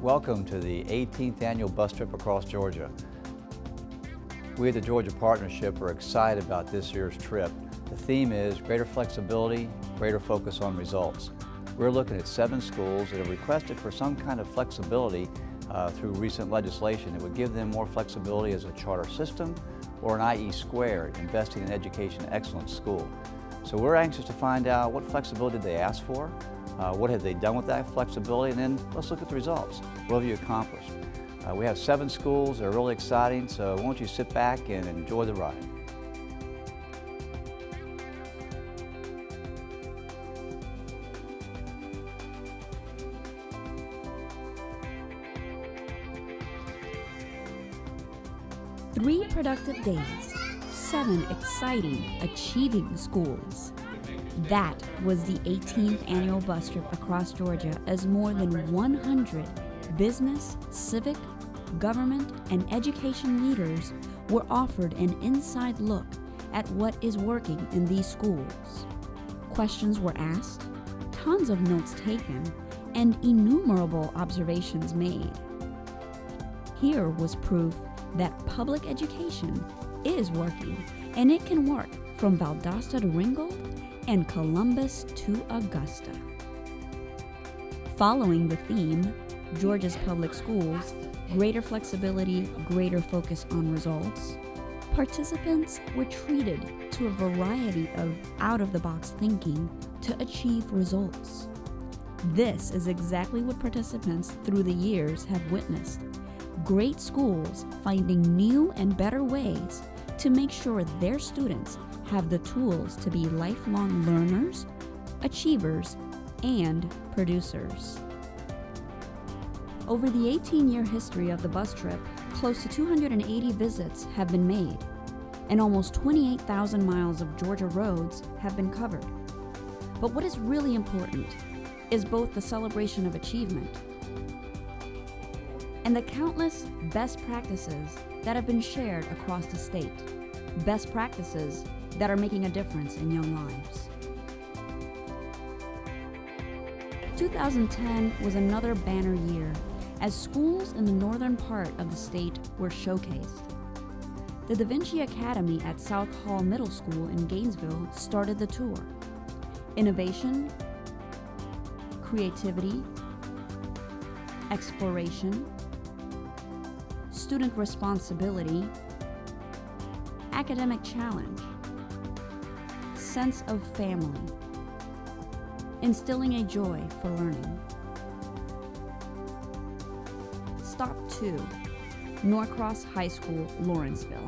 Welcome to the 18th annual bus trip across Georgia. We at the Georgia Partnership are excited about this year's trip. The theme is greater flexibility, greater focus on results. We're looking at 7 schools that have requested for some kind of flexibility through recent legislation that would give them more flexibility as a charter system or an IE squared, investing in education excellence school. So we're anxious to find out what flexibility did they ask for, what have they done with that flexibility, and then let's look at the results. What have you accomplished? We have 7 schools that are really exciting, so why don't you sit back and enjoy the ride. Three productive days, 7 exciting, achieving schools. That was the 18th annual bus trip across Georgia as more than 100 business, civic, government, and education leaders were offered an inside look at what is working in these schools. Questions were asked, tons of notes taken, and innumerable observations made. Here was proof that public education is working, and it can work from Valdosta to Ringgold and Columbus to Augusta. Following the theme, Georgia's public schools, greater flexibility, greater focus on results, participants were treated to a variety of out-of-the-box thinking to achieve results. This is exactly what participants through the years have witnessed. Great schools finding new and better ways to make sure their students have the tools to be lifelong learners, achievers, and producers. Over the 18-year history of the bus trip, close to 280 visits have been made, and almost 28,000 miles of Georgia roads have been covered. But what is really important is both the celebration of achievement and the countless best practices that have been shared across the state, best practices that are making a difference in young lives. 2010 was another banner year as schools in the northern part of the state were showcased. The Da Vinci Academy at South Hall Middle School in Gainesville started the tour. Innovation, creativity, exploration, student responsibility, academic challenge, sense of family, instilling a joy for learning. Stop 2, Norcross High School, Lawrenceville,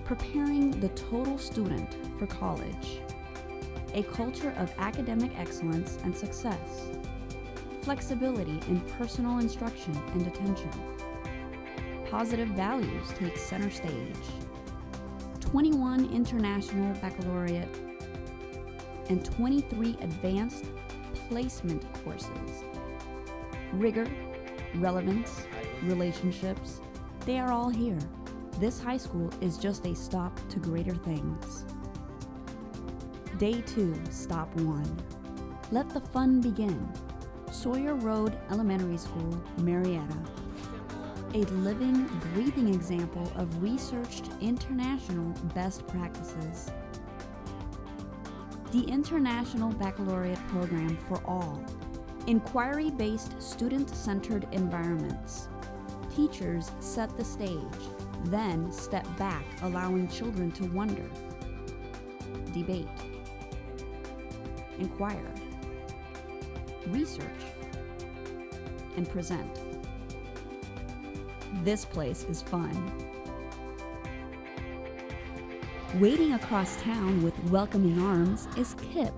preparing the total student for college, a culture of academic excellence and success, flexibility in personal instruction and attention. Positive values take center stage. 21 international baccalaureate and 23 advanced placement courses. Rigor, relevance, relationships, they are all here. This high school is just a stop to greater things. Day 2, Stop 1. Let the fun begin. Sawyer Road Elementary School, Marietta. A living, breathing example of researched international best practices. The International Baccalaureate Program for All. Inquiry-based, student-centered environments. Teachers set the stage, then step back, allowing children to wonder, debate, inquire, research, and present. This place is fun. Waiting across town with welcoming arms is KIPP,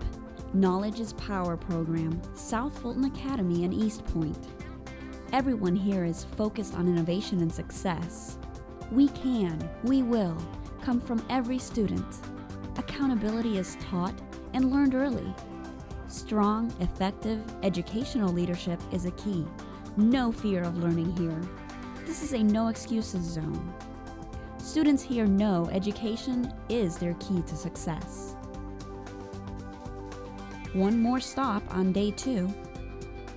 Knowledge is Power program, South Fulton Academy in East Point. Everyone here is focused on innovation and success. We can, we will, come from every student. Accountability is taught and learned early. Strong, effective educational leadership is a key. No fear of learning here. This is a no excuses zone. Students here know education is their key to success. One more stop on day 2,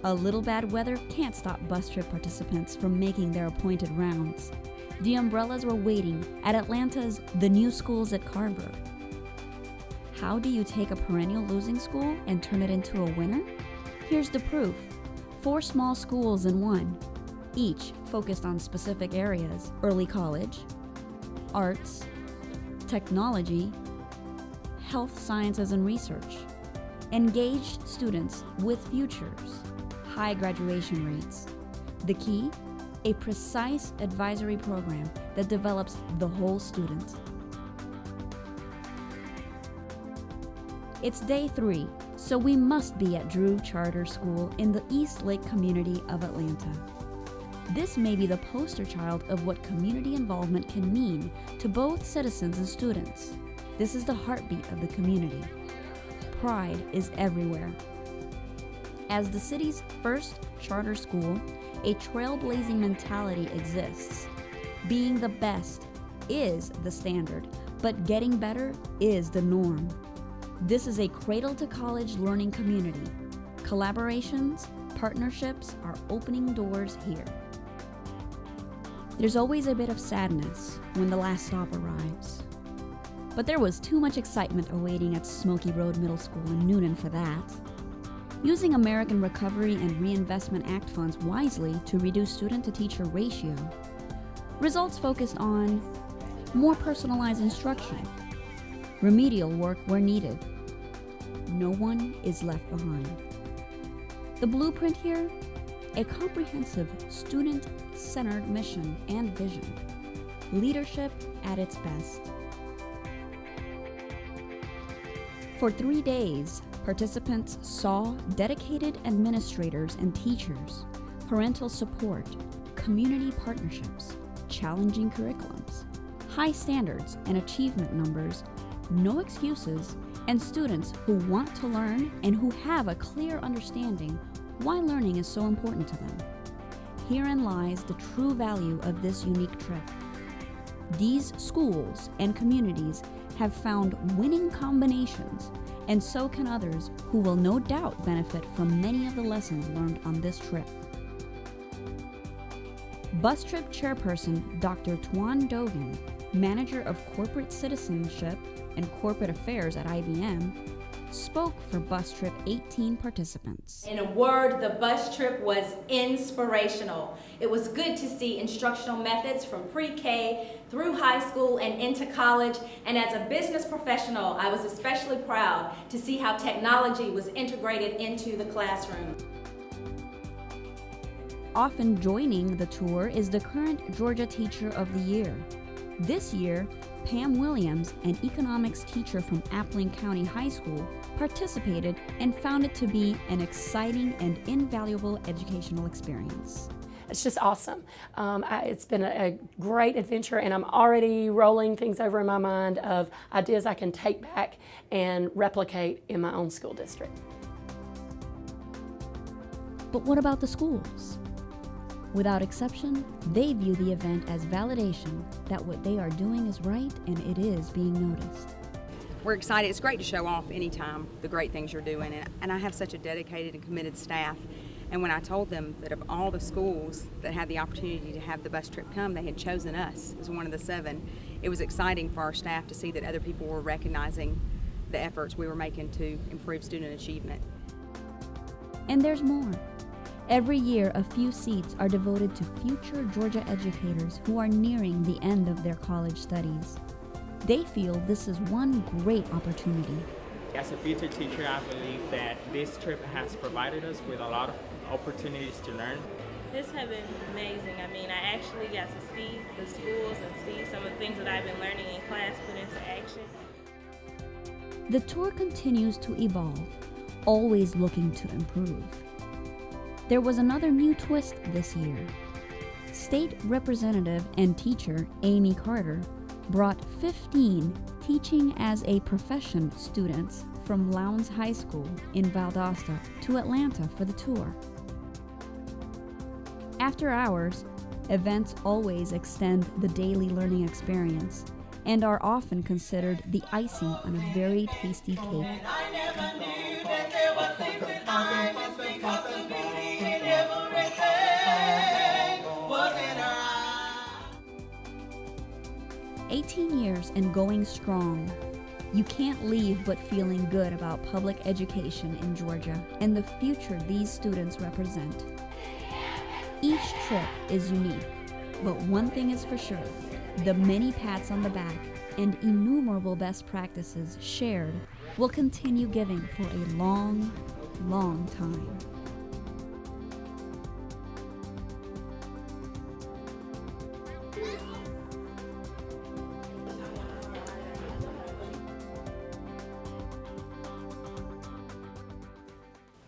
A little bad weather can't stop bus trip participants from making their appointed rounds. The umbrellas were waiting at Atlanta's The New Schools at Carver. How do you take a perennial losing school and turn it into a winner? Here's the proof. 4 small schools in one, each focused on specific areas: early college, arts, technology, health sciences and research. Engaged students with futures, high graduation rates. The key? A precise advisory program that develops the whole student. It's day 3, so we must be at Drew Charter School in the East Lake community of Atlanta. This may be the poster child of what community involvement can mean to both citizens and students. This is the heartbeat of the community. Pride is everywhere. As the city's first charter school, a trailblazing mentality exists. Being the best is the standard, but getting better is the norm. This is a cradle-to-college learning community. Collaborations, partnerships are opening doors here. There's always a bit of sadness when the last stop arrives. But there was too much excitement awaiting at Smoky Road Middle School in Newnan for that. Using American Recovery and Reinvestment Act funds wisely to reduce student-to-teacher ratio, results focused on more personalized instruction, remedial work where needed. No one is left behind. The blueprint here? A comprehensive student-centered mission and vision. Leadership at its best. For 3 days, participants saw dedicated administrators and teachers, parental support, community partnerships, challenging curriculums, high standards and achievement numbers, no excuses, and students who want to learn and who have a clear understanding why learning is so important to them. Herein lies the true value of this unique trip. These schools and communities have found winning combinations, and so can others who will no doubt benefit from many of the lessons learned on this trip. Bus Trip Chairperson Dr. Tuan Dogan, Manager of Corporate Citizenship and Corporate Affairs at IBM, spoke for Bus Trip 18 participants. In a word, the bus trip was inspirational. It was good to see instructional methods from pre-K through high school and into college, and as a business professional, I was especially proud to see how technology was integrated into the classroom. Often joining the tour is the current Georgia Teacher of the Year. This year, Pam Williams, an economics teacher from Appling County High School, participated and found it to be an exciting and invaluable educational experience. It's just awesome. It's been a great adventure, and I'm already rolling things over in my mind of ideas I can take back and replicate in my own school district. But what about the schools? Without exception, they view the event as validation that what they are doing is right and it is being noticed. We're excited. It's great to show off anytime the great things you're doing, and I have such a dedicated and committed staff. And when I told them that of all the schools that had the opportunity to have the bus trip come, they had chosen us as one of the 7, it was exciting for our staff to see that other people were recognizing the efforts we were making to improve student achievement. And there's more. Every year, a few seats are devoted to future Georgia educators who are nearing the end of their college studies. They feel this is one great opportunity. As a future teacher, I believe that this trip has provided us with a lot of opportunities to learn. This has been amazing. I mean, I actually got to see the schools and see some of the things that I've been learning in class put into action. The tour continues to evolve, always looking to improve. There was another new twist this year. State Representative and teacher Amy Carter brought 15 teaching as a profession students from Lowndes High School in Valdosta to Atlanta for the tour. After hours, events always extend the daily learning experience and are often considered the icing on a very tasty cake. 18 years and going strong, you can't leave but feeling good about public education in Georgia and the future these students represent. Each trip is unique, but one thing is for sure, the many pats on the back and innumerable best practices shared will continue giving for a long, long time.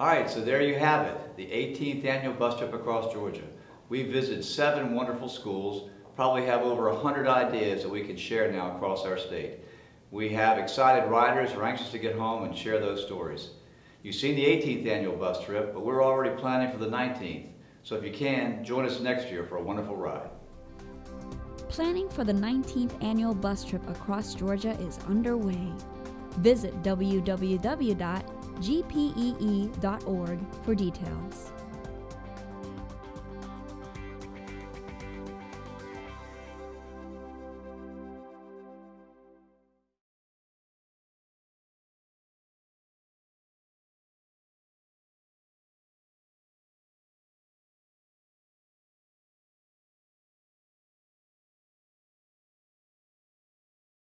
All right, so there you have it, the 18th annual bus trip across Georgia. We visited 7 wonderful schools, probably have over 100 ideas that we can share now across our state. We have excited riders who are anxious to get home and share those stories. You've seen the 18th annual bus trip, but we're already planning for the 19th. So if you can, join us next year for a wonderful ride. Planning for the 19th annual bus trip across Georgia is underway. Visit www.gpee.org for details.